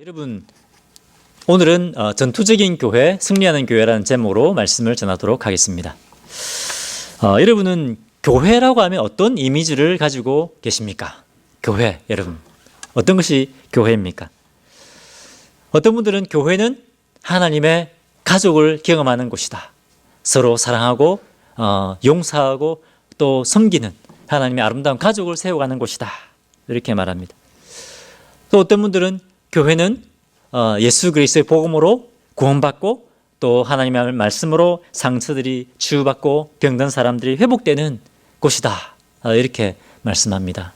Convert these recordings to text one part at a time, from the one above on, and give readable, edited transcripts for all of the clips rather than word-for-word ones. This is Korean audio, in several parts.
여러분, 오늘은 전투적인 교회, 승리하는 교회라는 제목으로 말씀을 전하도록 하겠습니다. 여러분은 교회라고 하면 어떤 이미지를 가지고 계십니까? 교회, 여러분. 어떤 것이 교회입니까? 어떤 분들은 교회는 하나님의 가족을 경험하는 곳이다. 서로 사랑하고 용서하고 또 섬기는 하나님의 아름다운 가족을 세워가는 곳이다. 이렇게 말합니다. 또 어떤 분들은 교회는 예수 그리스도의 복음으로 구원받고 또 하나님의 말씀으로 상처들이 치유받고 병든 사람들이 회복되는 곳이다. 이렇게 말씀합니다.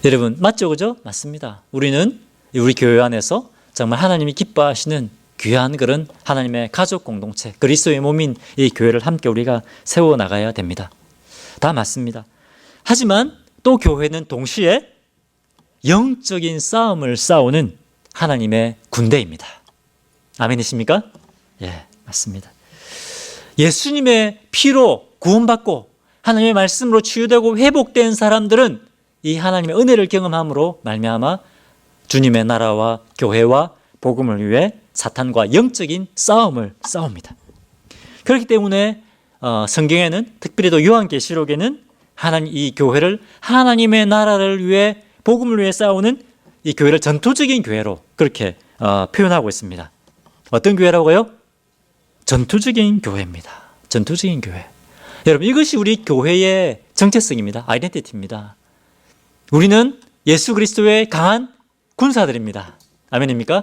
여러분 맞죠? 그죠? 맞습니다. 우리는 우리 교회 안에서 정말 하나님이 기뻐하시는 귀한 그런 하나님의 가족 공동체, 그리스도의 몸인 이 교회를 함께 우리가 세워나가야 됩니다. 다 맞습니다. 하지만 또 교회는 동시에 영적인 싸움을 싸우는 하나님의 군대입니다. 아멘이십니까? 예, 맞습니다. 예수님의 피로 구원받고 하나님의 말씀으로 치유되고 회복된 사람들은 이 하나님의 은혜를 경험함으로 말미암아 주님의 나라와 교회와 복음을 위해 사탄과 영적인 싸움을 싸웁니다. 그렇기 때문에 성경에는 특별히 또 요한계시록에는 하나님 이 교회를 하나님의 나라를 위해 복음을 위해 싸우는 이 교회를 전투적인 교회로 그렇게 표현하고 있습니다. 어떤 교회라고요? 전투적인 교회입니다. 전투적인 교회. 여러분 이것이 우리 교회의 정체성입니다. 아이덴티티입니다. 우리는 예수 그리스도의 강한 군사들입니다. 아멘입니까?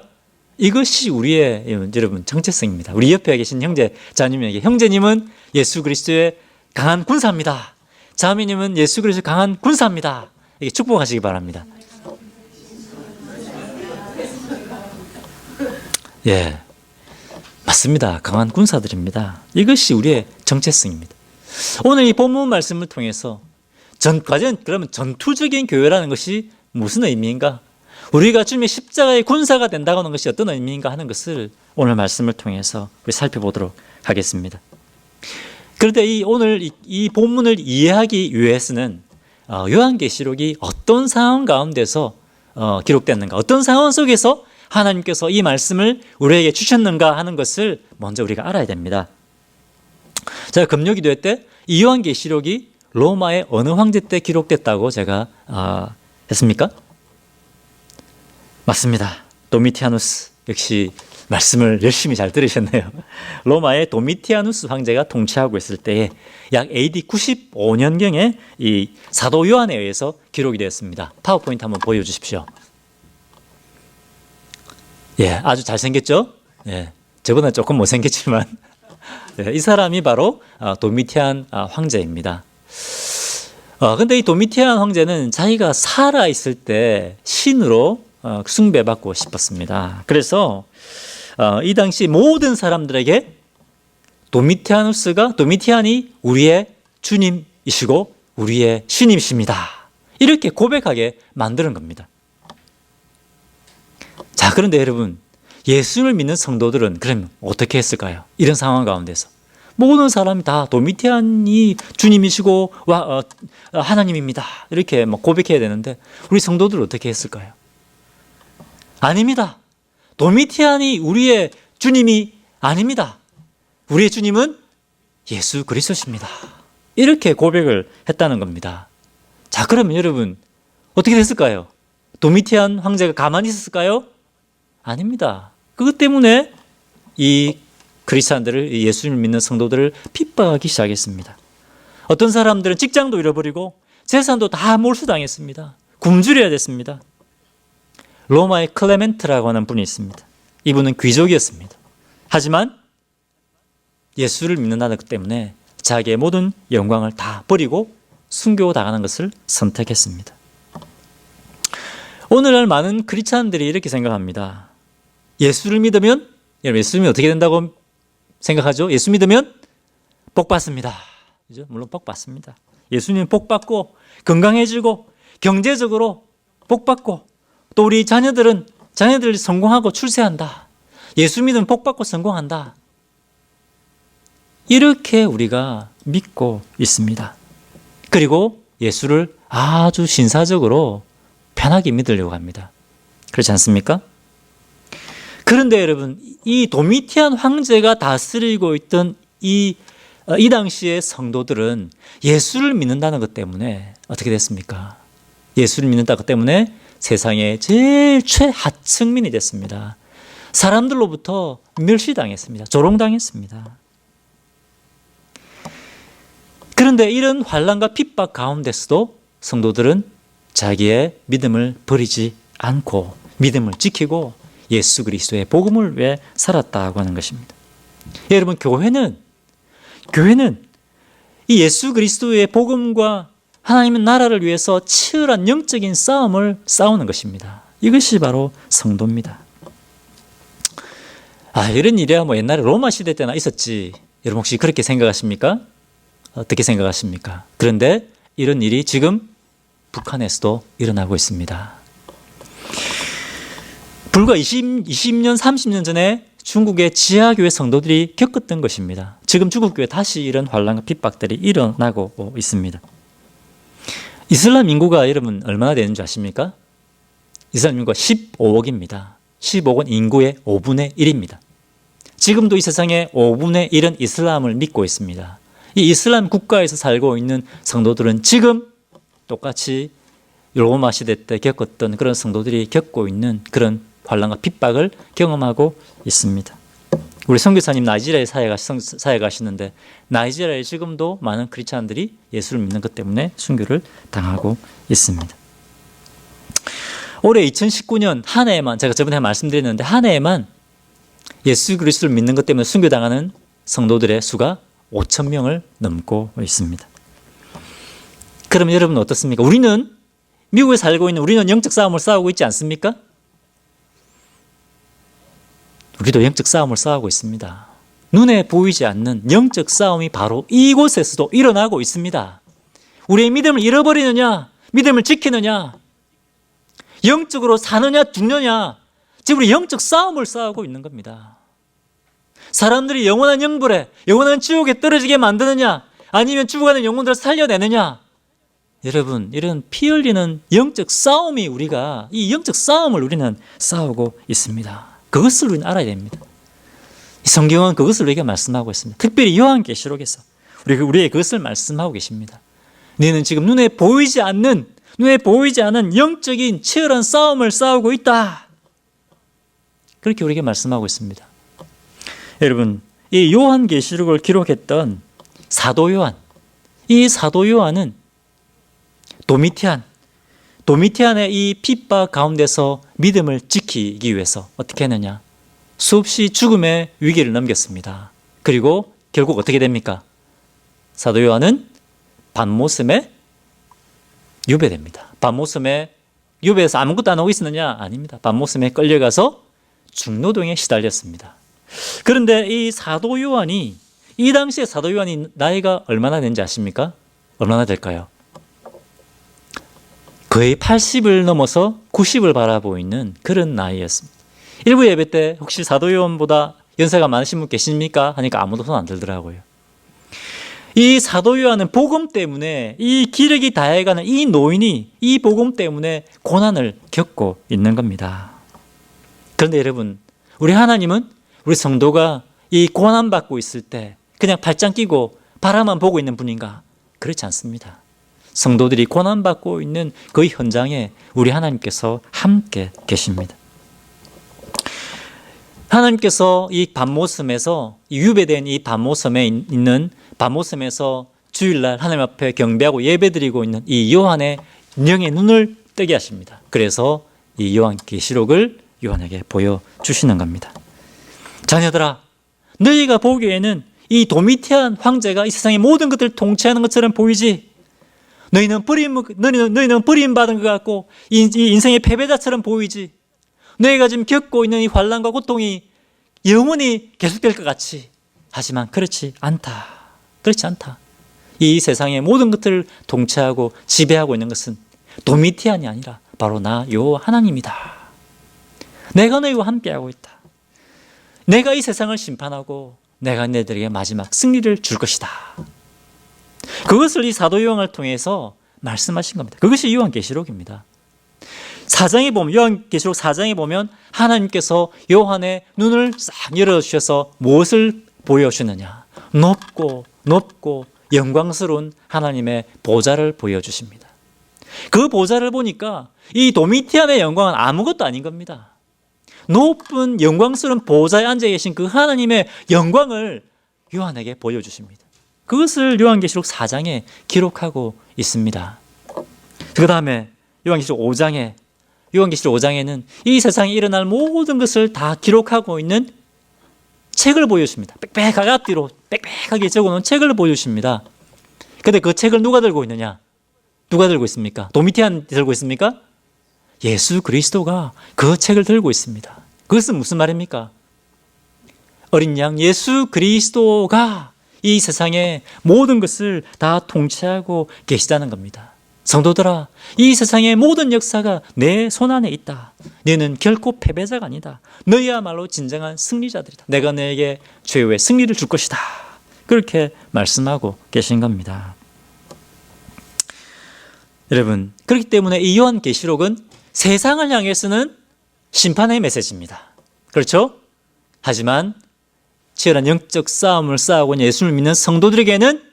이것이 우리의 여러분 정체성입니다. 우리 옆에 계신 형제 자님에게 형제님은 예수 그리스도의 강한 군사입니다. 자매님은 예수 그리스도의 강한 군사입니다. 이렇게 축복하시기 바랍니다. 예, 맞습니다. 강한 군사들입니다. 이것이 우리의 정체성입니다. 오늘 이 본문 말씀을 통해서 과연 그러면 전투적인 교회라는 것이 무슨 의미인가? 우리가 주님의 십자가의 군사가 된다고 하는 것이 어떤 의미인가 하는 것을 오늘 말씀을 통해서 우리 살펴보도록 하겠습니다. 그런데 오늘 이 본문을 이해하기 위해서는 요한계시록이 어떤 상황 가운데서 기록됐는가, 어떤 상황 속에서 하나님께서 이 말씀을 우리에게 주셨는가 하는 것을 먼저 우리가 알아야 됩니다. 제가 금요기도회 때 이 요한계시록이 로마의 어느 황제 때 기록됐다고 제가 했습니까? 맞습니다. 도미티아누스. 역시 말씀을 열심히 잘 들으셨네요. 로마의 도미티아누스 황제가 통치하고 있을 때에 약 AD 95년경에 이 사도 요한에 의해서 기록이 되었습니다. 파워포인트 한번 보여주십시오. 예, 아주 잘생겼죠? 예, 저보다 조금 못생겼지만 이 사람이 바로 도미티안 황제입니다. 근데 이 도미티안 황제는 자기가 살아있을 때 신으로 숭배받고 싶었습니다. 그래서 이 당시 모든 사람들에게 도미티안이 우리의 주님이시고 우리의 신이십니다. 이렇게 고백하게 만드는 겁니다. 자, 그런데 여러분, 예수를 믿는 성도들은 그럼 어떻게 했을까요? 이런 상황 가운데서 모든 사람이 다 도미티안이 주님이시고 하나님입니다. 이렇게 고백해야 되는데 우리 성도들은 어떻게 했을까요? 아닙니다. 도미티안이 우리의 주님이 아닙니다. 우리의 주님은 예수 그리스도십니다. 이렇게 고백을 했다는 겁니다. 자, 그러면 여러분 어떻게 됐을까요? 도미티안 황제가 가만히 있었을까요? 아닙니다. 그것 때문에 이 크리스찬들을, 예수님을 믿는 성도들을 핍박하기 시작했습니다. 어떤 사람들은 직장도 잃어버리고 재산도 다 몰수당했습니다. 굶주려야 됐습니다. 로마의 클레멘트라고 하는 분이 있습니다. 이분은 귀족이었습니다. 하지만 예수를 믿는다는 것 때문에 자기의 모든 영광을 다 버리고 순교당하는 것을 선택했습니다. 오늘날 많은 크리스찬들이 이렇게 생각합니다. 예수를 믿으면, 여러분 예수 믿으면 어떻게 된다고 생각하죠? 예수 믿으면 복 받습니다. 그죠? 물론 복 받습니다. 예수님 복 받고 건강해지고 경제적으로 복 받고 또 우리 자녀들이 성공하고 출세한다. 예수 믿으면 복 받고 성공한다. 이렇게 우리가 믿고 있습니다. 그리고 예수를 아주 신사적으로 편하게 믿으려고 합니다. 그렇지 않습니까? 그런데 여러분, 이 도미티안 황제가 다스리고 있던 이 당시의 성도들은 예수를 믿는다는 것 때문에 어떻게 됐습니까? 예수를 믿는다는 것 때문에 세상의 제일 최하층민이 됐습니다. 사람들로부터 멸시당했습니다. 조롱당했습니다. 그런데 이런 환난과 핍박 가운데서도 성도들은 자기의 믿음을 버리지 않고 믿음을 지키고 예수 그리스도의 복음을 위해 살았다고 하는 것입니다. 여러분, 교회는 이 예수 그리스도의 복음과 하나님의 나라를 위해서 치열한 영적인 싸움을 싸우는 것입니다. 이것이 바로 성도입니다. 이런 일이야 뭐 옛날에 로마 시대 때나 있었지. 여러분 혹시 그렇게 생각하십니까? 어떻게 생각하십니까? 그런데 이런 일이 지금 북한에서도 일어나고 있습니다. 불과 20년, 30년 전에 중국의 지하교회 성도들이 겪었던 것입니다. 지금 중국 교회 다시 이런 환난과 핍박들이 일어나고 있습니다. 이슬람 인구가 여러분 얼마나 되는 줄 아십니까? 이슬람 인구가 15억입니다. 15억은 인구의 5분의 1입니다. 지금도 이 세상의 5분의 1은 이슬람을 믿고 있습니다. 이 이슬람 국가에서 살고 있는 성도들은 지금 똑같이 로마 시대 때 겪었던 그런 성도들이 겪고 있는 그런 환난과 핍박을 경험하고 있습니다. 우리 선교사님 나이지리아에 사회 가시는데 나이지리아에 지금도 많은 크리스찬들이 예수를 믿는 것 때문에 순교를 당하고 있습니다. 올해 2019년 한 해에만, 제가 저번에 말씀드렸는데 한 해에만 예수 그리스도를 믿는 것 때문에 순교당하는 성도들의 수가 5천 명을 넘고 있습니다. 그럼 여러분 어떻습니까? 우리는 미국에 살고 있는 우리는 영적 싸움을 싸우고 있지 않습니까? 우리도 영적 싸움을 싸우고 있습니다. 눈에 보이지 않는 영적 싸움이 바로 이곳에서도 일어나고 있습니다. 우리의 믿음을 잃어버리느냐, 믿음을 지키느냐, 영적으로 사느냐 죽느냐, 지금 우리 영적 싸움을 싸우고 있는 겁니다. 사람들이 영원한 영불에, 영원한 지옥에 떨어지게 만드느냐, 아니면 죽어가는 영혼들을 살려내느냐. 여러분, 이런 피 흘리는 영적 싸움이 이 영적 싸움을 우리는 싸우고 있습니다. 그것을 우리는 알아야 됩니다. 성경은 그것을 우리에게 말씀하고 있습니다. 특별히 요한계시록에서 우리에게 그것을 말씀하고 계십니다. 너희는 지금 눈에 보이지 않는 영적인 치열한 싸움을 싸우고 있다. 그렇게 우리에게 말씀하고 있습니다. 여러분, 이 요한계시록을 기록했던 사도 요한, 이 사도 요한은 도미티안의 이 핍박 가운데서 믿음을 지키기 위해서 어떻게 했느냐? 수없이 죽음의 위기를 넘겼습니다. 그리고 결국 어떻게 됩니까? 사도 요한은 밤모섬에 유배됩니다. 밤모섬에 유배해서 아무것도 안 하고 있었느냐? 아닙니다. 밤모섬에 끌려가서 중노동에 시달렸습니다. 그런데 이 당시에 사도 요한이 나이가 얼마나 되는지 아십니까? 얼마나 될까요? 거의 80을 넘어서 90을 바라보이는 그런 나이였습니다. 일부 예배 때 혹시 사도 요한보다 연세가 많으신 분 계십니까? 하니까 아무도 손 안 들더라고요. 이 사도 요한은 복음 때문에 이 기력이 다해가는 이 노인이 이 복음 때문에 고난을 겪고 있는 겁니다. 그런데 여러분, 우리 하나님은 우리 성도가 이 고난받고 있을 때 그냥 팔짱 끼고 바라만 보고 있는 분인가? 그렇지 않습니다. 성도들이 고난받고 있는 그 현장에 우리 하나님께서 함께 계십니다. 하나님께서 이 밤모섬에서 유배된 이 밤모섬에 있는 밤모섬에서 주일날 하나님 앞에 경배하고 예배드리고 있는 이 요한의 영의 눈을 뜨게 하십니다. 그래서 이 요한계시록을 요한에게 보여주시는 겁니다. 자녀들아, 너희가 보기에는 이 도미티안 황제가 이 세상의 모든 것들을 통치하는 것처럼 보이지? 너희는 버림받은 것 같고 이 인생의 패배자처럼 보이지? 너희가 지금 겪고 있는 이 환난과 고통이 영원히 계속될 것 같이. 하지만 그렇지 않다. 이 세상의 모든 것들을 통치하고 지배하고 있는 것은 도미티안이 아니라 바로 나 여호와 하나님이다. 내가 너희와 함께하고 있다. 내가 이 세상을 심판하고 내가 너희들에게 마지막 승리를 줄 것이다. 그것을 이 사도 요한을 통해서 말씀하신 겁니다. 그것이 요한계시록입니다. 4장에 보면, 요한계시록 4장에 보면 하나님께서 요한의 눈을 싹 열어주셔서 무엇을 보여주느냐? 높고 높고 영광스러운 하나님의 보좌를 보여주십니다. 그 보좌를 보니까 이 도미티안의 영광은 아무것도 아닌 겁니다. 높은 영광스러운 보좌에 앉아 계신 그 하나님의 영광을 요한에게 보여주십니다. 그것을 요한계시록 4장에 기록하고 있습니다. 그 다음에 요한계시록 5장에는 이 세상에 일어날 모든 것을 다 기록하고 있는 책을 보여주십니다. 빽빽하게 앞뒤로 빽빽하게 적어놓은 책을 보여주십니다. 그런데 그 책을 누가 들고 있느냐? 누가 들고 있습니까? 도미티안 들고 있습니까? 예수 그리스도가 그 책을 들고 있습니다. 그것은 무슨 말입니까? 어린 양 예수 그리스도가 이 세상의 모든 것을 다 통치하고 계시다는 겁니다. 성도들아, 이 세상의 모든 역사가 내 손안에 있다. 너는 결코 패배자가 아니다. 너희야말로 진정한 승리자들이다. 내가 너에게 최후의 승리를 줄 것이다. 그렇게 말씀하고 계신 겁니다. 여러분, 그렇기 때문에 이 요한계시록은 세상을 향해서는 심판의 메시지입니다. 그렇죠? 하지만 치열한 영적 싸움을 싸우고 예수를 믿는 성도들에게는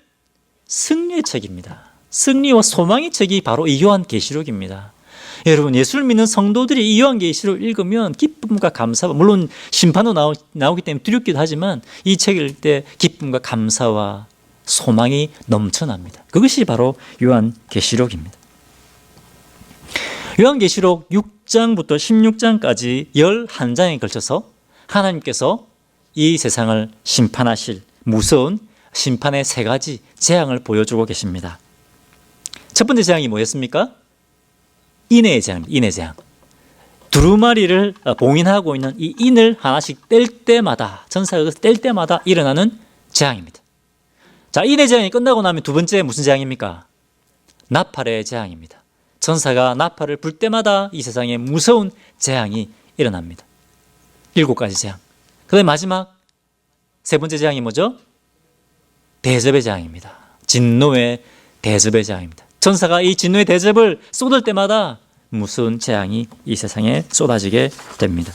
승리의 책입니다. 승리와 소망의 책이 바로 이 요한계시록입니다. 여러분, 예수를 믿는 성도들이 이 요한계시록을 읽으면 기쁨과 감사와, 물론 심판도 나오기 때문에 두렵기도 하지만 이 책을 읽을 때 기쁨과 감사와 소망이 넘쳐납니다. 그것이 바로 요한계시록입니다. 요한계시록 6장부터 16장까지 11장에 걸쳐서 하나님께서 이 세상을 심판하실 무서운 심판의 3가지 재앙을 보여주고 계십니다. 첫 번째 재앙이 뭐였습니까? 인의 재앙입니다. 인의 재앙. 두루마리를 봉인하고 있는 이 인을 하나씩 뗄 때마다, 전사가 그것을 뗄 때마다 일어나는 재앙입니다. 자, 인의 재앙이 끝나고 나면 두 번째 무슨 재앙입니까? 나팔의 재앙입니다. 전사가 나팔을 불 때마다 이 세상에 무서운 재앙이 일어납니다. 7가지 재앙. 그 다음에 마지막 3번째 재앙이 뭐죠? 대접의 재앙입니다. 진노의 대접의 재앙입니다. 전사가 이 진노의 대접을 쏟을 때마다 무서운 재앙이 이 세상에 쏟아지게 됩니다.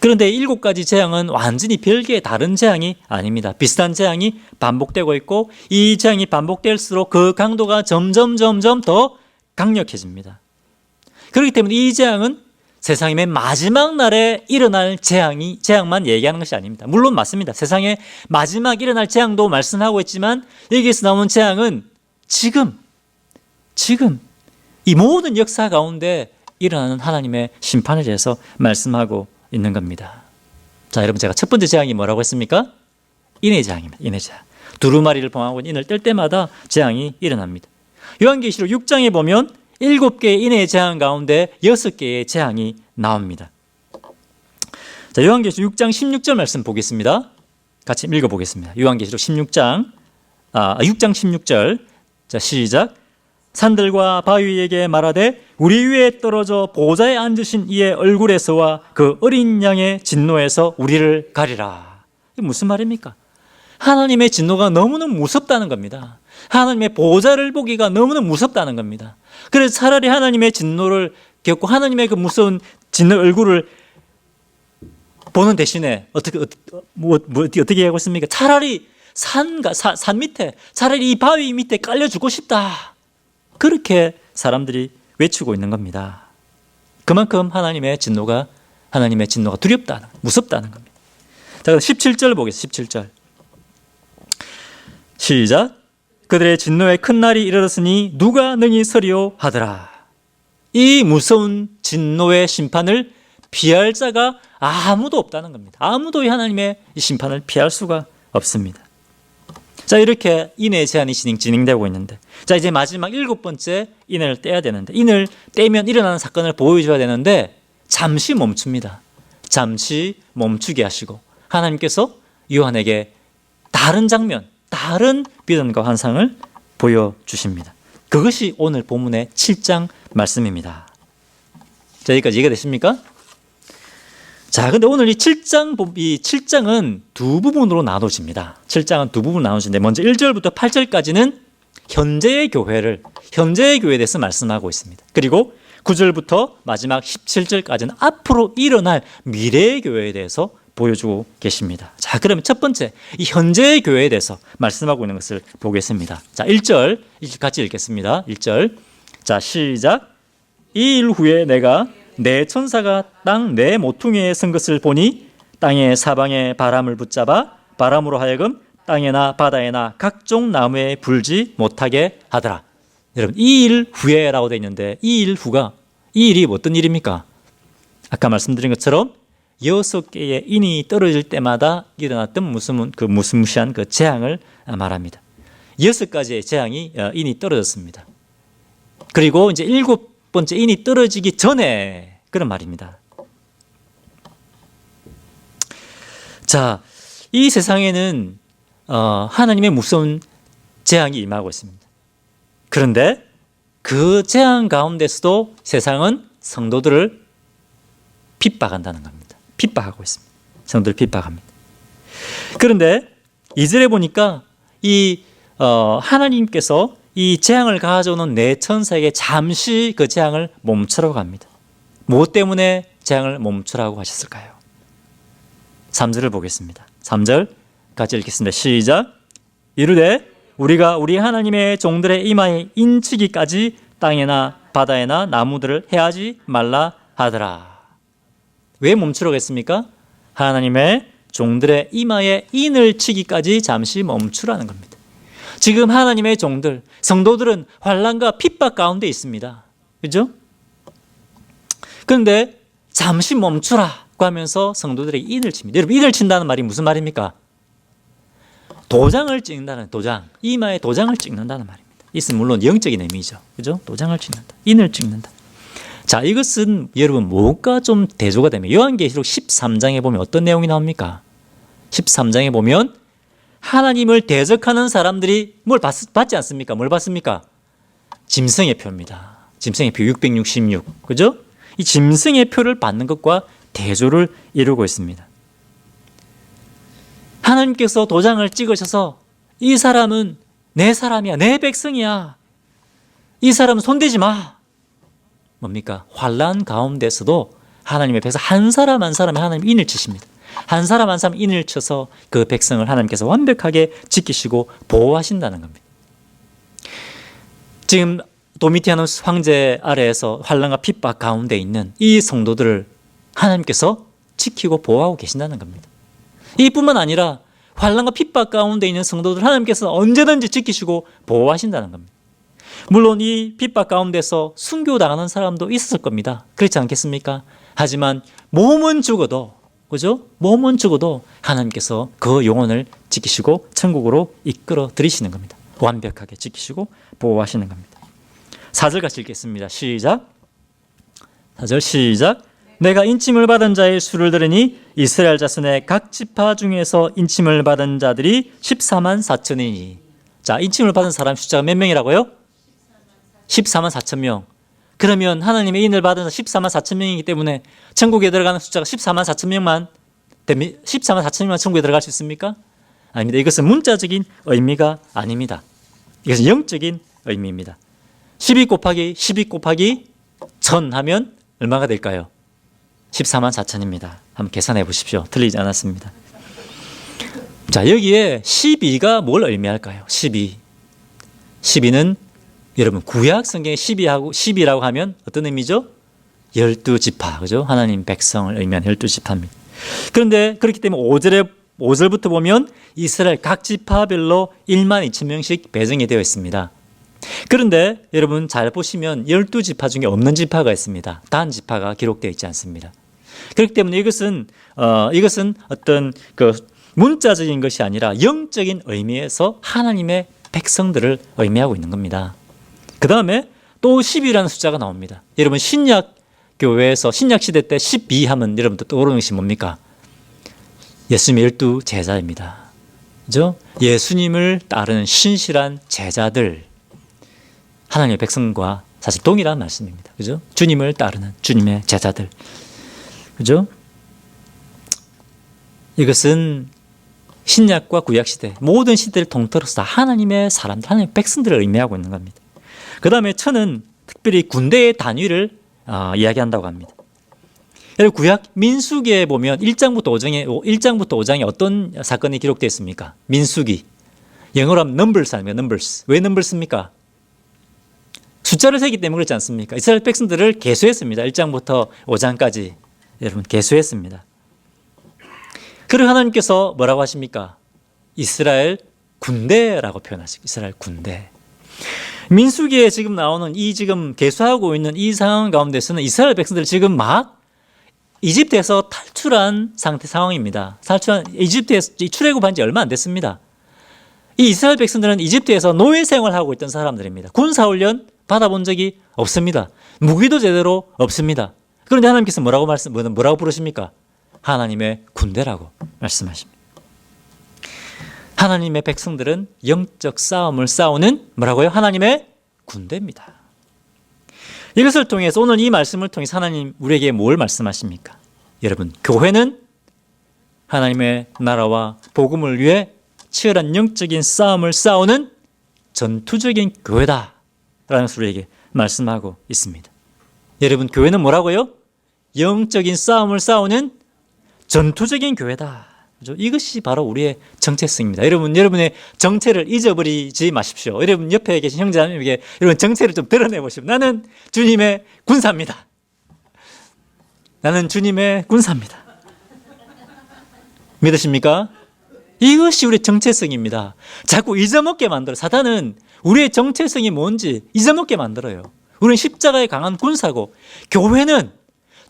그런데 7가지 재앙은 완전히 별개의 다른 재앙이 아닙니다. 비슷한 재앙이 반복되고 있고 이 재앙이 반복될수록 그 강도가 점점 더 강력해집니다. 그렇기 때문에 이 재앙은 세상의 맨 마지막 날에 일어날 재앙만 얘기하는 것이 아닙니다. 물론 맞습니다. 세상에 마지막 일어날 재앙도 말씀하고 있지만 여기에서 나오는 재앙은 지금 이 모든 역사 가운데 일어나는 하나님의 심판에 대해서 말씀하고 있는 겁니다. 자, 여러분, 제가 첫 번째 재앙이 뭐라고 했습니까? 인의 재앙입니다. 인의 재앙. 두루마리를 봉하고 인을 뗄 때마다 재앙이 일어납니다. 요한계시록 6장에 보면 7개의 인의 재앙 가운데 6개의 재앙이 나옵니다. 자, 요한계시록 6장 16절 말씀 보겠습니다. 같이 읽어보겠습니다. 요한계시록 6장 16절. 자, 시작. 산들과 바위에게 말하되 우리 위에 떨어져 보좌에 앉으신 이의 얼굴에서와 그 어린 양의 진노에서 우리를 가리라. 이게 무슨 말입니까? 하나님의 진노가 너무너무 무섭다는 겁니다. 하나님의 보좌를 보기가 너무너무 무섭다는 겁니다. 그래서 차라리 하나님의 진노를 겪고 하나님의 그 무서운 진노 얼굴을 보는 대신에 어떻게 하고 있습니까? 차라리 산 밑에, 차라리 이 바위 밑에 깔려 죽고 싶다. 그렇게 사람들이 외치고 있는 겁니다. 그만큼 하나님의 진노가 두렵다는, 무섭다는 겁니다. 자, 17절 보겠습니다. 17절. 시작. 그들의 진노의 큰 날이 이르렀으니 누가 능히 서리오 하더라. 이 무서운 진노의 심판을 피할 자가 아무도 없다는 겁니다. 아무도 이 하나님의 이 심판을 피할 수가 없습니다. 자, 이렇게 인의 제한이 진행되고 있는데, 자, 이제 마지막 7번째 인을 떼야 되는데, 인을 떼면 일어나는 사건을 보여줘야 되는데 잠시 멈춥니다. 잠시 멈추게 하시고 하나님께서 요한에게 다른 장면, 다른 비전과 환상을 보여주십니다. 그것이 오늘 본문의 7장 말씀입니다. 자, 여기까지 이해가 되십니까? 자, 근데 오늘 이 7장은 두 부분으로 나눠집니다. 7장은 두 부분으로 나눠지는데, 먼저 1절부터 8절까지는 현재의 교회에 대해서 말씀하고 있습니다. 그리고 9절부터 마지막 17절까지는 앞으로 일어날 미래의 교회에 대해서 보여주고 계십니다. 자, 그러면 첫 번째, 이 현재의 교회에 대해서 말씀하고 있는 것을 보겠습니다. 자, 1절 같이 읽겠습니다. 1절. 자, 시작. 이 일 후에 내가 내 천사가 땅 내 모퉁이에 선 것을 보니 땅의 사방에 바람을 붙잡아 바람으로 하여금 땅에나 바다에나 각종 나무에 불지 못하게 하더라. 여러분, 이 일 후에라고 되어 있는데 이 일 후가, 이 일이 어떤 일입니까? 아까 말씀드린 것처럼 6개의 인이 떨어질 때마다 일어났던 무시무시한 그 재앙을 말합니다. 6가지의 재앙이 인이 떨어졌습니다. 그리고 이제 7번째 인이 떨어지기 전에 그런 말입니다. 자, 이 세상에는 하나님의 무서운 재앙이 임하고 있습니다. 그런데 그 재앙 가운데서도 세상은 성도들을 핍박한다는 겁니다. 핍박하고 있습니다. 성도를 핍박합니다. 그런데 2절에 보니까 이 하나님께서 이 재앙을 가져오는 내 천사에게 잠시 그 재앙을 멈추라고 합니다. 무엇 때문에 재앙을 멈추라고 하셨을까요? 3절을 보겠습니다. 3절 같이 읽겠습니다. 시작. 이르되 우리가 우리 하나님의 종들의 이마에 인치기까지 땅에나 바다에나 나무들을 해하지 말라 하더라. 왜 멈추라고 했습니까? 하나님의 종들의 이마에 인을 치기까지 잠시 멈추라는 겁니다. 지금 하나님의 종들, 성도들은 환난과 핍박 가운데 있습니다. 그렇죠? 그런데 잠시 멈추라고 하면서 성도들에게 인을 칩니다. 여러분, 인을 친다는 말이 무슨 말입니까? 도장을 찍는다는, 도장, 이마에 도장을 찍는다는 말입니다. 이것은 물론 영적인 의미죠. 그죠? 도장을 찍는다, 인을 찍는다. 자, 이것은 여러분 뭐가 좀 대조가 되면 요한계시록 13장에 보면 어떤 내용이 나옵니까? 13장에 보면 하나님을 대적하는 사람들이 뭘 받지 않습니까? 뭘 받습니까? 짐승의 표입니다. 짐승의 표 666. 그죠? 이 짐승의 표를 받는 것과 대조를 이루고 있습니다. 하나님께서 도장을 찍으셔서 이 사람은 내 사람이야, 내 백성이야, 이 사람은 손대지 마. 뭡니까? 환난 가운데서도 하나님의 백성 한 사람 한 사람에 하나님 인을 치십니다. 한 사람 한 사람 인을 쳐서 그 백성을 하나님께서 완벽하게 지키시고 보호하신다는 겁니다. 지금 도미티아누스 황제 아래에서 환난과 핍박 가운데 있는 이 성도들을 하나님께서 지키고 보호하고 계신다는 겁니다. 이뿐만 아니라 환난과 핍박 가운데 있는 성도들 하나님께서 언제든지 지키시고 보호하신다는 겁니다. 물론 이 핍박 가운데서 순교당하는 사람도 있었을 겁니다. 그렇지 않겠습니까? 하지만 몸은 죽어도, 그죠? 몸은 죽어도 하나님께서 그 영혼을 지키시고 천국으로 이끌어 들이시는 겁니다. 완벽하게 지키시고 보호하시는 겁니다. 4절 같이 읽겠습니다. 시작. 4절 시작. 내가 인침을 받은 자의 수를 들으니 이스라엘 자손의 각 지파 중에서 인침을 받은 자들이 14만 4천이니. 자, 인침을 받은 사람 숫자가 몇 명이라고요? 14만 4천 명. 그러면 하나님의 인을 받은 14만 4천 명이기 때문에 천국에 들어가는 숫자가 14만 4천 명만 14만 4천 명만 천국에 들어갈 수 있습니까? 아닙니다. 이것은 문자적인 의미가 아닙니다. 이것은 영적인 의미입니다. 12 곱하기 1000 하면 얼마가 될까요? 14만 4천입니다. 한번 계산해 보십시오. 틀리지 않았습니다. 자, 여기에 12가 뭘 의미할까요? 12는 여러분 구약 성경에 12라고 하면 어떤 의미죠? 12지파, 그죠? 하나님 백성을 의미하는 12지파입니다. 그런데 그렇기 때문에 5절부터 보면 이스라엘 각 지파별로 1만 2천 명씩 배정이 되어 있습니다. 그런데 여러분 잘 보시면 12지파 중에 없는 지파가 있습니다. 단 지파가 기록되어 있지 않습니다. 그렇기 때문에 이것은 어떤 그 문자적인 것이 아니라 영적인 의미에서 하나님의 백성들을 의미하고 있는 겁니다. 그 다음에 또 10이라는 숫자가 나옵니다. 여러분 신약 교회에서 신약 시대 때 12 하면 여러분들 떠오르는 것이 뭡니까? 예수님의 12 제자입니다. 그죠? 예수님을 따르는 신실한 제자들, 하나님의 백성과 사실 동일한 말씀입니다. 그죠? 주님을 따르는 주님의 제자들. 그죠? 이것은 신약과 구약 시대, 모든 시대를 통틀어서 하나님의 사람들, 하나님의 백성들을 의미하고 있는 겁니다. 그 다음에 천은 특별히 군대의 단위를 이야기한다고 합니다. 여러분 구약 민수기에 보면 1장부터 5장에 어떤 사건이 기록되어 있습니까? 민수기. 영어로 하면 numbers 아닙니까? numbers. 왜 numbers입니까? 숫자를 세기 때문에 그렇지 않습니까? 이스라엘 백성들을 계수했습니다. 1장부터 5장까지 여러분 계수했습니다. 그리고 하나님께서 뭐라고 하십니까? 이스라엘 군대라고 표현하시고 이스라엘 군대. 민수기에 지금 나오는 이 지금 계수하고 있는 이 상황 가운데서는 이스라엘 백성들 지금 막 이집트에서 탈출한 상황입니다. 이집트에서 출애굽한 지 얼마 안 됐습니다. 이 이스라엘 백성들은 이집트에서 노예 생활하고 있던 사람들입니다. 군사훈련 받아본 적이 없습니다. 무기도 제대로 없습니다. 그런데 하나님께서 뭐라고 부르십니까? 하나님의 군대라고 말씀하십니다. 하나님의 백성들은 영적 싸움을 싸우는 뭐라고요? 하나님의 군대입니다. 이것을 통해서 오늘 이 말씀을 통해서 하나님 우리에게 뭘 말씀하십니까? 여러분, 교회는 하나님의 나라와 복음을 위해 치열한 영적인 싸움을 싸우는 전투적인 교회다 라는 것을 우리에게 말씀하고 있습니다. 여러분, 교회는 뭐라고요? 영적인 싸움을 싸우는 전투적인 교회다. 이것이 바로 우리의 정체성입니다. 여러분의 정체를 잊어버리지 마십시오. 여러분 옆에 계신 형제자매에게 여러분 정체를 좀 드러내 보십시오. 나는 주님의 군사입니다. 나는 주님의 군사입니다. 믿으십니까? 이것이 우리의 정체성입니다. 자꾸 잊어먹게 만들어요. 사탄은 우리의 정체성이 뭔지 잊어먹게 만들어요. 우리는 십자가에 강한 군사고 교회는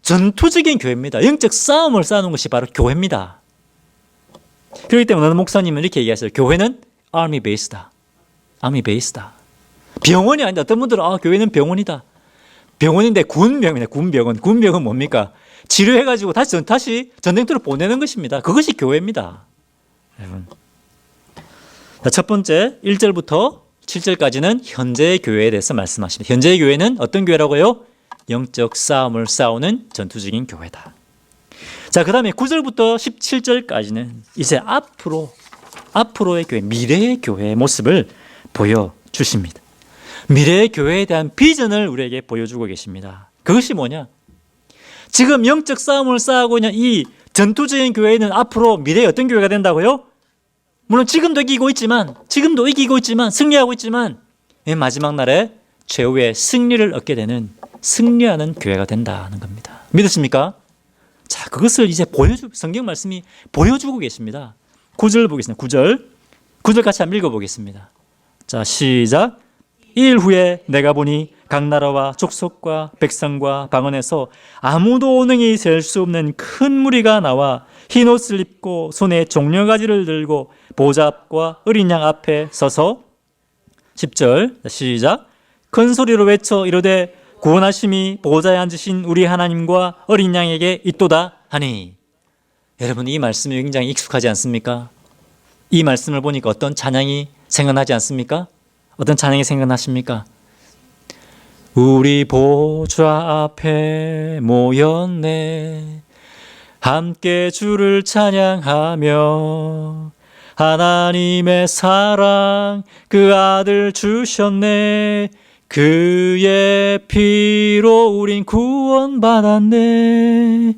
전투적인 교회입니다. 영적 싸움을 싸우는 것이 바로 교회입니다. 그렇기 때문에 어느 목사님은 이렇게 얘기하세요. 교회는 army base다. army base다. 병원이 아니다. 어떤 분들은 교회는 병원이다. 병원인데 군병이네. 군병원. 군병은 뭡니까? 치료해가지고 다시 전쟁터로 보내는 것입니다. 그것이 교회입니다. 여러분. 첫 번째 1절부터 7절까지는 현재의 교회에 대해서 말씀하십니다. 현재의 교회는 어떤 교회라고요? 영적 싸움을 싸우는 전투적인 교회다. 자, 그 다음에 9절부터 17절까지는 이제 앞으로의 교회, 미래의 교회의 모습을 보여주십니다. 미래의 교회에 대한 비전을 우리에게 보여주고 계십니다. 그것이 뭐냐? 지금 영적 싸움을 싸우고 있는 이 전투적인 교회는 앞으로 미래에 어떤 교회가 된다고요? 물론 지금도 이기고 있지만 승리하고 있지만 마지막 날에 최후의 승리를 얻게 되는 승리하는 교회가 된다는 겁니다. 믿으십니까? 자, 그것을 이제 성경 말씀이 보여주고 계십니다. 9절 보겠습니다. 9절 같이 한번 읽어보겠습니다. 자, 시작. 2일 후에 내가 보니 각 나라와 족속과 백성과 방언에서 아무도 능히 셀 수 없는 큰 무리가 나와 흰 옷을 입고 손에 종려가지를 들고 보좌 앞과 어린 양 앞에 서서 10절 시작. 큰 소리로 외쳐 이르되 구원하심이 보좌에 앉으신 우리 하나님과 어린 양에게 있도다 하니. 여러분, 이 말씀이 굉장히 익숙하지 않습니까? 이 말씀을 보니까 어떤 찬양이 생각나지 않습니까? 어떤 찬양이 생각나십니까? 우리 보좌 앞에 모였네 함께 주를 찬양하며 하나님의 사랑 그 아들 주셨네 그의 피로 우린 구원받았네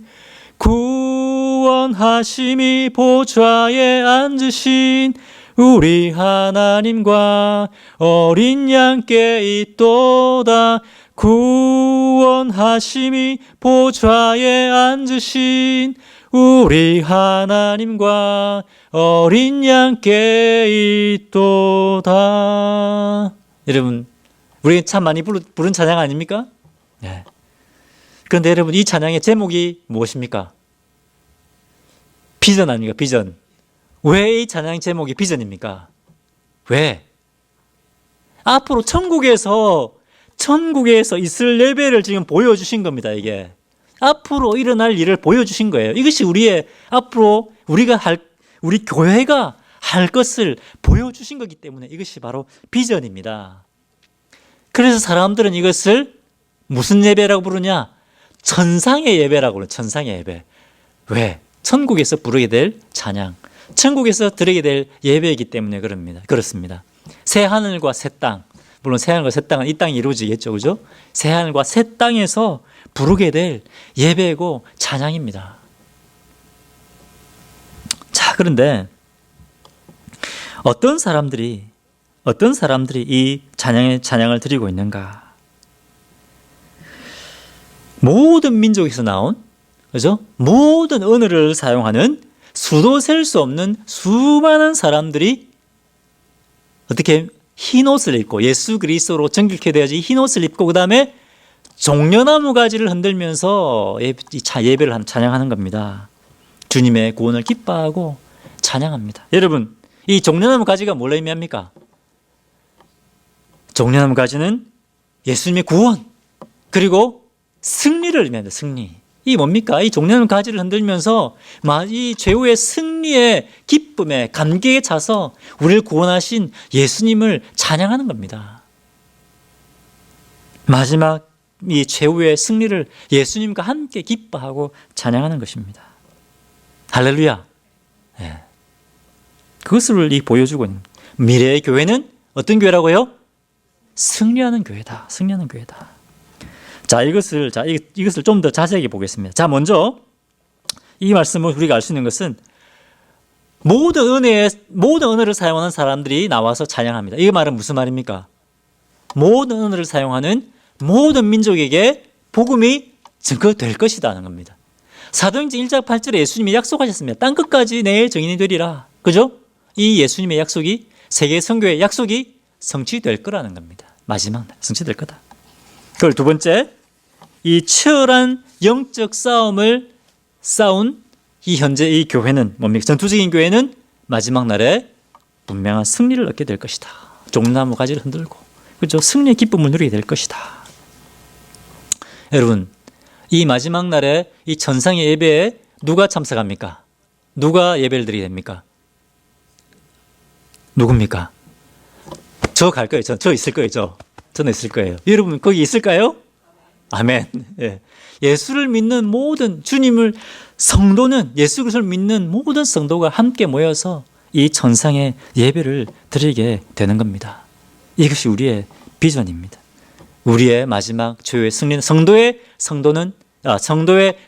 구원하심이 보좌에 앉으신 우리 하나님과 어린 양께 있도다 구원하심이 보좌에 앉으신 우리 하나님과 어린 양께 있도다. 여러분, 우리 참 많이 부른 찬양 아닙니까? 네. 그런데 여러분, 이 찬양의 제목이 무엇입니까? 비전 아닙니까? 비전. 왜 이 찬양 제목이 비전입니까? 왜? 앞으로 천국에서 있을 예배를 지금 보여주신 겁니다, 이게. 앞으로 일어날 일을 보여주신 거예요. 이것이 앞으로 우리 교회가 할 것을 보여주신 거기 때문에 이것이 바로 비전입니다. 그래서 사람들은 이것을 무슨 예배라고 부르냐? 천상의 예배라고 부르요. 천상의 예배. 왜? 천국에서 부르게 될 찬양. 천국에서 드리게 될 예배이기 때문에 그렇습니다. 새 하늘과 새 땅. 물론 새 하늘과 새 땅은 이 땅이 이루어지겠죠. 그죠? 새 하늘과 새 땅에서 부르게 될 예배고 찬양입니다. 자, 그런데 어떤 사람들이 이 찬양을 드리고 있는가? 모든 민족에서 나온, 그죠? 모든 언어를 사용하는 수도 셀 수 없는 수많은 사람들이 어떻게 흰 옷을 입고 예수 그리스도로 정결케 되어지 흰 옷을 입고 그 다음에 종려나무 가지를 흔들면서 예배를 찬양하는 겁니다. 주님의 구원을 기뻐하고 찬양합니다. 여러분, 이 종려나무 가지가 뭘 의미합니까? 종려나무 가지는 예수님의 구원 그리고 승리를 의미합니다. 승리. 이 뭡니까? 이 종려나무 가지를 흔들면서 이 최후의 승리의 기쁨에 감격에 차서 우리를 구원하신 예수님을 찬양하는 겁니다. 마지막 이 최후의 승리를 예수님과 함께 기뻐하고 찬양하는 것입니다. 할렐루야. 네. 그것을 보여주고 있는 미래의 교회는 어떤 교회라고요? 승리하는 교회다. 승리하는 교회다. 자, 이것을 좀 더 자세하게 보겠습니다. 자, 먼저 이 말씀을 우리가 알 수 있는 것은 모든 언어를 사용하는 사람들이 나와서 찬양합니다. 이 말은 무슨 말입니까? 모든 언어를 사용하는 모든 민족에게 복음이 증거될 것이라는 겁니다. 사도행전 1장 8절에 예수님이 약속하셨습니다. 땅끝까지 내 증인이 되리라. 그죠? 이 예수님의 약속이 세계 선교의 약속이 성취될 거라는 겁니다. 마지막 날 성취될 거다. 그걸 두 번째, 이 치열한 영적 싸움을 싸운 현재 이 교회는 뭡니까? 전투적인 교회는 마지막 날에 분명한 승리를 얻게 될 것이다. 종나무 가지를 흔들고, 그죠? 승리의 기쁨을 누리게 될 것이다. 여러분, 이 마지막 날에 이 천상의 예배에 누가 참석합니까? 누가 예배를 드리게 됩니까? 누굽니까? 저 갈 거예요. 저 있을 거예요. 저는 있을 거예요. 여러분 거기 있을까요? 아멘. 예. 예수를 믿는 모든 성도는 예수 그리스도를 믿는 모든 성도가 함께 모여서 이 천상의 예배를 드리게 되는 겁니다. 이것이 우리의 비전입니다. 우리의 마지막 최후의 승리는 성도의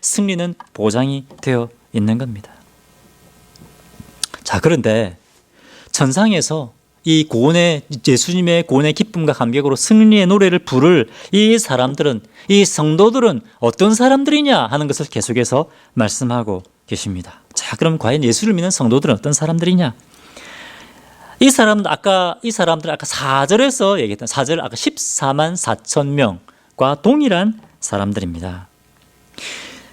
승리는 보장이 되어 있는 겁니다. 자, 그런데 천상에서 이 예수님의 구원의 기쁨과 감격으로 승리의 노래를 부를 이 성도들은 어떤 사람들이냐 하는 것을 계속해서 말씀하고 계십니다. 자, 그럼 과연 예수를 믿는 성도들은 어떤 사람들이냐? 이 사람들 아까 4절에서 얘기했던 4절 아까 14만 4천 명과 동일한 사람들입니다.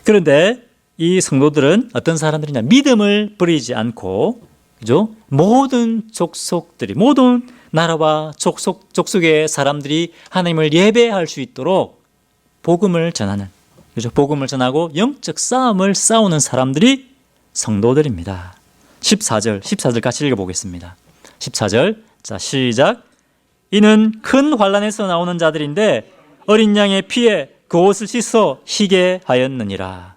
그런데 이 성도들은 어떤 사람들이냐? 믿음을 버리지 않고, 그죠? 모든 나라와 족속의 사람들이 하나님을 예배할 수 있도록 복음을 전하는, 그죠? 복음을 전하고 영적 싸움을 싸우는 사람들이 성도들입니다. 14절 같이 읽어보겠습니다. 14절, 자, 시작. 이는 큰 환난에서 나오는 자들인데 어린 양의 피에 그 옷을 씻어 희게 하였느니라.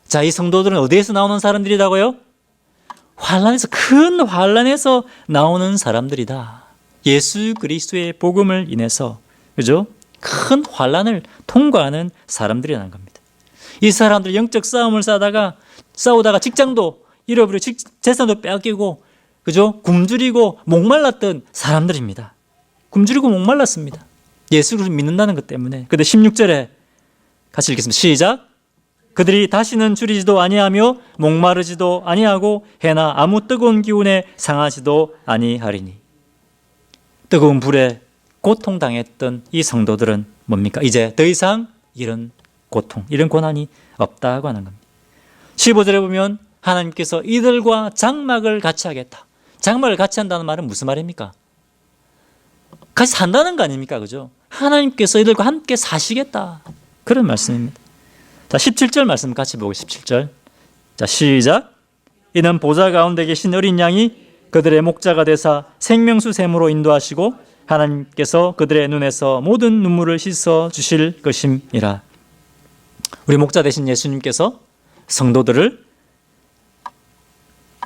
자, 이 성도들은 어디에서 나오는 사람들이라고요? 큰 환난에서 나오는 사람들이다. 예수 그리스도의 복음을 인해서, 그죠? 큰 환난을 통과하는 사람들이라는 겁니다. 이 사람들 영적 싸움을 싸우다가 직장도 잃어버리고 재산도 빼앗기고, 그죠? 굶주리고 목말랐던 사람들입니다. 굶주리고 목말랐습니다. 예수를 믿는다는 것 때문에. 그런데 16절에 같이 읽겠습니다. 시작. 그들이 다시는 줄이지도 아니하며 목마르지도 아니하고 해나 아무 뜨거운 기운에 상하지도 아니하리니. 뜨거운 불에 고통당했던 이 성도들은 뭡니까? 이제 더 이상 이런 고통, 이런 고난이 없다고 하는 겁니다. 15절에 보면 하나님께서 이들과 장막을 같이 하겠다. 장막을 같이 한다는 말은 무슨 말입니까? 같이 산다는 거 아닙니까? 그죠? 하나님께서 이들과 함께 사시겠다. 그런 말씀입니다. 자, 17절 말씀 같이 보고 17절. 자, 시작. 이는 보좌 가운데 계신 어린 양이 그들의 목자가 되사 생명수 샘으로 인도하시고 하나님께서 그들의 눈에서 모든 눈물을 씻어 주실 것임이라. 우리 목자 되신 예수님께서 성도들을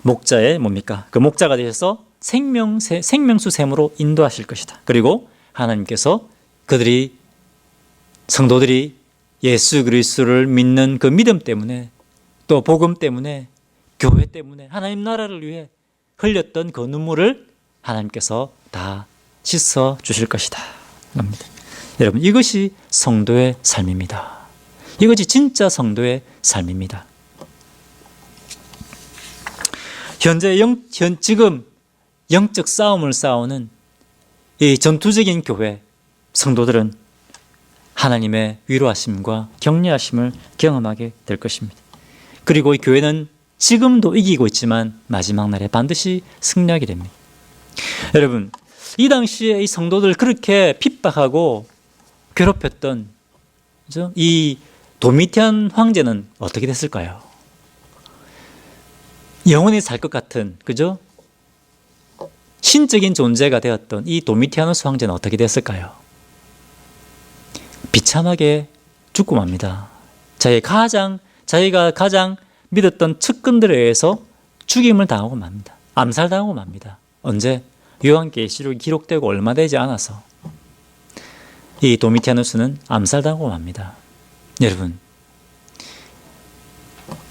목자의 뭡니까? 그 목자가 되셔서 생명수 샘으로 인도하실 것이다. 그리고 하나님께서 성도들이 예수 그리스도를 믿는 그 믿음 때문에, 또 복음 때문에, 교회 때문에, 하나님 나라를 위해 흘렸던 그 눈물을 하나님께서 다 씻어 주실 것이다 합니다. 여러분, 이것이 성도의 삶입니다. 이것이 진짜 성도의 삶입니다. 지금 영적 싸움을 싸우는 이 전투적인 교회 성도들은 하나님의 위로하심과 격려하심을 경험하게 될 것입니다. 그리고 이 교회는 지금도 이기고 있지만 마지막 날에 반드시 승리하게 됩니다. 여러분, 이 당시에 이 성도들 그렇게 핍박하고 괴롭혔던, 그죠? 이 도미티안 황제는 어떻게 됐을까요? 영원히 살 것 같은, 그죠? 신적인 존재가 되었던 이 도미티아누스 황제는 어떻게 됐을까요? 비참하게 죽고 맙니다. 자기가 가장 믿었던 측근들에 의해서 죽임을 당하고 맙니다. 암살당하고 맙니다. 언제? 요한계시록이 기록되고 얼마 되지 않아서 이 도미티아누스는 암살당하고 맙니다. 여러분,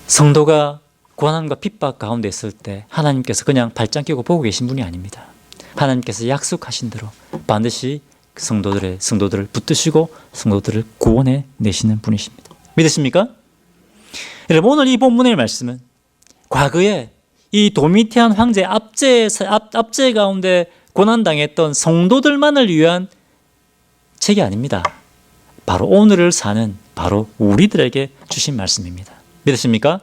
성도가 고난과 핍박 가운데 있을 때 하나님께서 그냥 발짱 끼고 보고 계신 분이 아닙니다. 하나님께서 약속하신 대로 반드시 성도들을 붙드시고 성도들을 구원해 내시는 분이십니다. 믿으십니까? 여러분, 오늘 이 본문의 말씀은 과거에 이 도미티안 황제 압제 가운데 고난당했던 성도들만을 위한 책이 아닙니다. 바로 오늘을 사는 바로 우리들에게 주신 말씀입니다. 믿으십니까?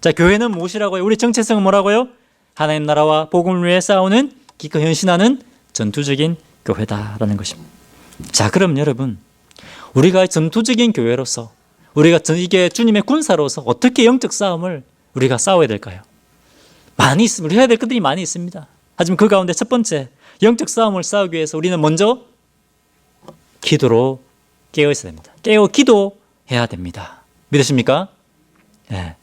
자, 교회는 무엇이라고요? 우리 정체성은 뭐라고요? 하나님 나라와 복음을 위해 싸우는 기꺼이 헌신하는 전투적인 교회다라는 것입니다. 자, 그럼 여러분, 우리가 전투적인 교회로서, 우리가 이게 주님의 군사로서 어떻게 영적 싸움을 우리가 싸워야 될까요? 많이 있습니다. 우리 해야 될 것들이 많이 있습니다. 하지만 그 가운데 첫 번째, 영적 싸움을 싸우기 위해서 우리는 먼저 기도로 깨어 있어야 됩니다. 깨어 기도해야 됩니다. 믿으십니까? 네.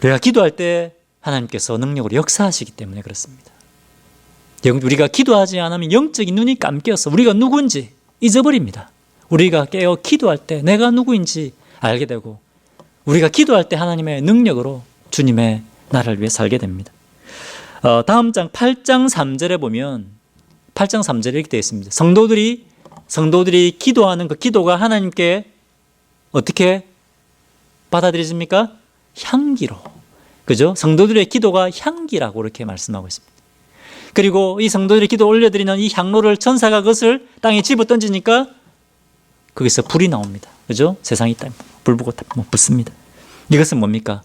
우리가 기도할 때 하나님께서 능력으로 역사하시기 때문에 그렇습니다. 우리가 기도하지 않으면 영적인 눈이 감겨서 우리가 누구인지 잊어버립니다. 우리가 깨어 기도할 때 내가 누구인지 알게 되고, 우리가 기도할 때 하나님의 능력으로 주님의 나라를 위해 살게 됩니다. 다음 장 8장 3절에 보면 8장 3절에 이렇게 되어 있습니다. 성도들이 기도하는 그 기도가 하나님께 어떻게 받아들여집니까? 향기로. 그죠? 성도들의 기도가 향기라고 이렇게 말씀하고 있습니다. 그리고 이 성도들의 기도 올려드리는 이 향로를 천사가 그것을 땅에 집어 던지니까 거기서 불이 나옵니다. 그죠? 세상이 불 보고 붙습니다. 이것은 뭡니까?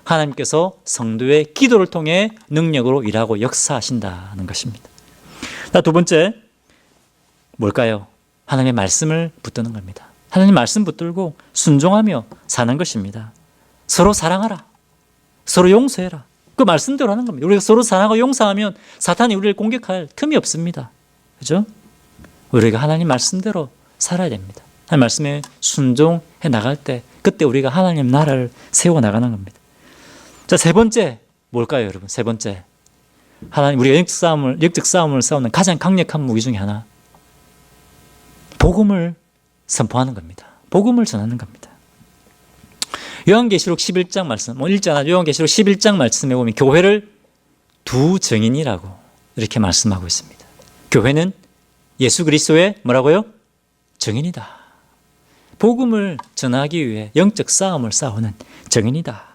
하나님께서 성도의 기도를 통해 능력으로 일하고 역사하신다는 것입니다. 자, 두 번째, 뭘까요? 하나님의 말씀을 붙드는 겁니다. 하나님 말씀 붙들고 순종하며 사는 것입니다. 서로 사랑하라. 서로 용서해라. 그 말씀대로 하는 겁니다. 우리가 서로 사랑하고 용서하면 사탄이 우리를 공격할 틈이 없습니다. 그죠? 우리가 하나님 말씀대로 살아야 됩니다. 하나님 말씀에 순종해 나갈 때 그때 우리가 하나님 나라를 세워 나가는 겁니다. 자, 세 번째 뭘까요, 여러분? 세 번째, 우리가 영적 싸움을 싸우는 가장 강력한 무기 중에 하나, 복음을 선포하는 겁니다. 복음을 전하는 겁니다. 요한계시록 11장 말씀, 읽잖아. 요한계시록 11장 말씀에 보면 교회를 두 증인이라고 이렇게 말씀하고 있습니다. 교회는 예수 그리스도의 뭐라고요? 증인이다. 복음을 전하기 위해 영적 싸움을 싸우는 증인이다.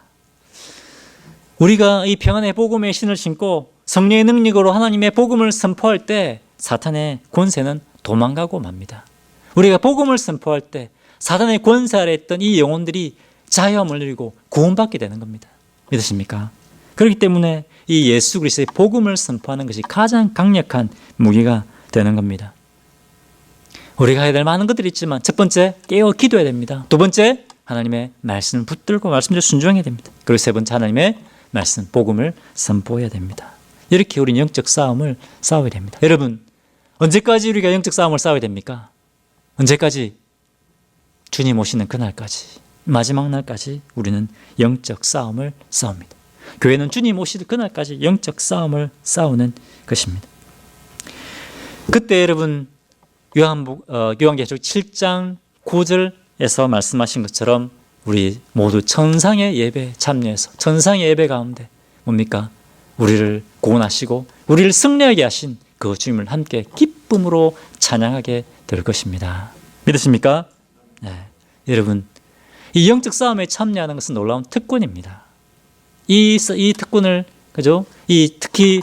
우리가 이 평안의 복음의 신을 신고 성령의 능력으로 하나님의 복음을 선포할 때 사탄의 권세는 도망가고 맙니다. 우리가 복음을 선포할 때 사탄의 권세 아래 있던 이 영혼들이 자유함을 누리고 구원받게 되는 겁니다. 믿으십니까? 그렇기 때문에 이 예수 그리스도의 복음을 선포하는 것이 가장 강력한 무기가 되는 겁니다. 우리가 해야 될 많은 것들이 있지만 첫 번째, 깨어 기도해야 됩니다. 두 번째, 하나님의 말씀을 붙들고 말씀대로 순종해야 됩니다. 그리고 세 번째, 하나님의 말씀, 복음을 선포해야 됩니다. 이렇게 우리는 영적 싸움을 싸워야 됩니다. 여러분, 언제까지 우리가 영적 싸움을 싸워야 됩니까? 언제까지? 주님 오시는 그날까지, 마지막 날까지 우리는 영적 싸움을 싸웁니다. 교회는 주님 오시는 그날까지 영적 싸움을 싸우는 것입니다. 그때 여러분, 요한계시록 7장 9절에서 말씀하신 것처럼 우리 모두 천상의 예배에 참여해서 천상의 예배 가운데 뭡니까? 우리를 구원하시고 우리를 승리하게 하신 그 주님을 함께 기쁨으로 찬양하게 될 것입니다. 믿으십니까? 네. 여러분, 이 영적 싸움에 참여하는 것은 놀라운 특권입니다. 이 특권을, 그죠?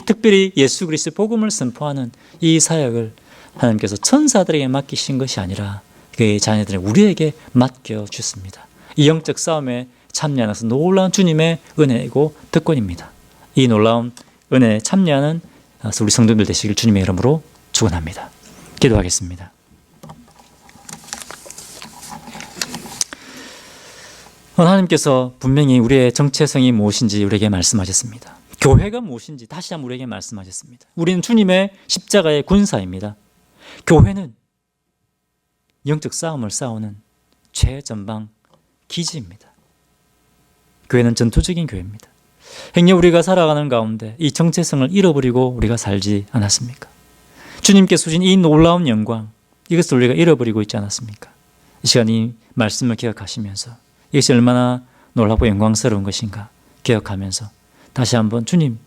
특별히 예수 그리스도 복음을 선포하는 이 사역을 하나님께서 천사들에게 맡기신 것이 아니라 그의 자녀들의 우리에게 맡겨 주셨습니다. 이 영적 싸움에 참여하는 것은 놀라운 주님의 은혜이고 특권입니다. 이 놀라운 은혜에 참여하는 우리 성도들 되시길 주님의 이름으로 축원합니다. 기도하겠습니다. 하나님께서 분명히 우리의 정체성이 무엇인지 우리에게 말씀하셨습니다. 교회가 무엇인지 다시 한번 우리에게 말씀하셨습니다. 우리는 주님의 십자가의 군사입니다. 교회는 영적 싸움을 싸우는 최전방 기지입니다. 교회는 전투적인 교회입니다. 행여 우리가 살아가는 가운데 이 정체성을 잃어버리고 우리가 살지 않았습니까? 주님께서 주신 이 놀라운 영광, 이것을 우리가 잃어버리고 있지 않았습니까? 이 시간 이 말씀을 기억하시면서 이것이 얼마나 놀랍고 영광스러운 것인가 기억하면서 다시 한번 주님,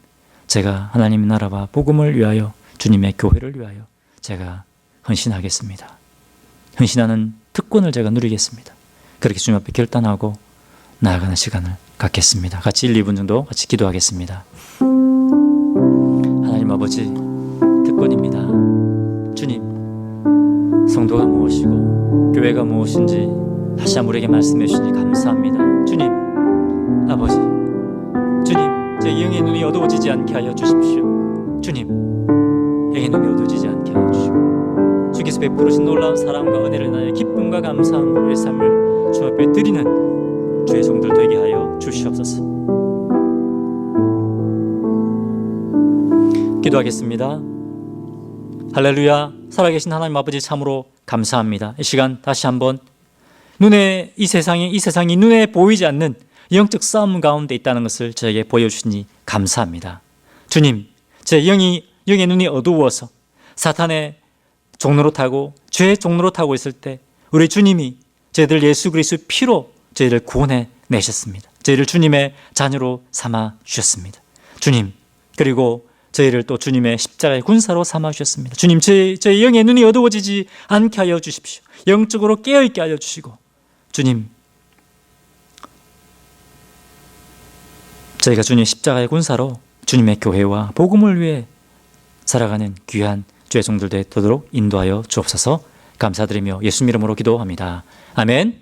제가 하나님의 나라와 복음을 위하여 주님의 교회를 위하여 제가 헌신하겠습니다. 헌신하는 특권을 제가 누리겠습니다. 그렇게 주님 앞에 결단하고 나아가는 시간을 갖겠습니다. 같이 1, 2분 정도 같이 기도하겠습니다. 하나님 아버지, 특권입니다. 주님, 성도가 무엇이고 교회가 무엇인지 다시 한번 우리에게 말씀해 주시니 감사합니다. 주님, 아버지, 주님, 제 영의 눈이 어두워지지 않게 하여 주십시오. 주님, 영의 눈이 어두워지지 않게 하여 주시고 주께서 베푸르신 놀라운 사랑과 은혜를 인하여 기쁨과 감사함으로 의 삶을 주 앞에 드리는 주의 성들 되게 하여 주시옵소서. 기도하겠습니다. 할렐루야. 살아계신 하나님 아버지 참으로 감사합니다. 이 시간 다시 한번 이 세상이 눈에 보이지 않는 영적 싸움 가운데 있다는 것을 저에게 보여주시니 감사합니다. 주님, 제 영의 눈이 어두워서 사탄의 종로로 타고 죄의 종로로 타고 있을 때 우리 주님이 저희들 예수 그리스도의 피로 저희를 구원해 내셨습니다. 저희를 주님의 자녀로 삼아 주셨습니다. 주님, 그리고 저희를 또 주님의 십자가의 군사로 삼아 주셨습니다. 주님, 저희 영의 눈이 어두워지지 않게 하여 주십시오. 영적으로 깨어있게 하여 주시고 주님, 저희가 주님의 십자가의 군사로 주님의 교회와 복음을 위해 살아가는 귀한 주의 종들 되도록 인도하여 주옵소서. 감사드리며 예수님 이름으로 기도합니다. 아멘.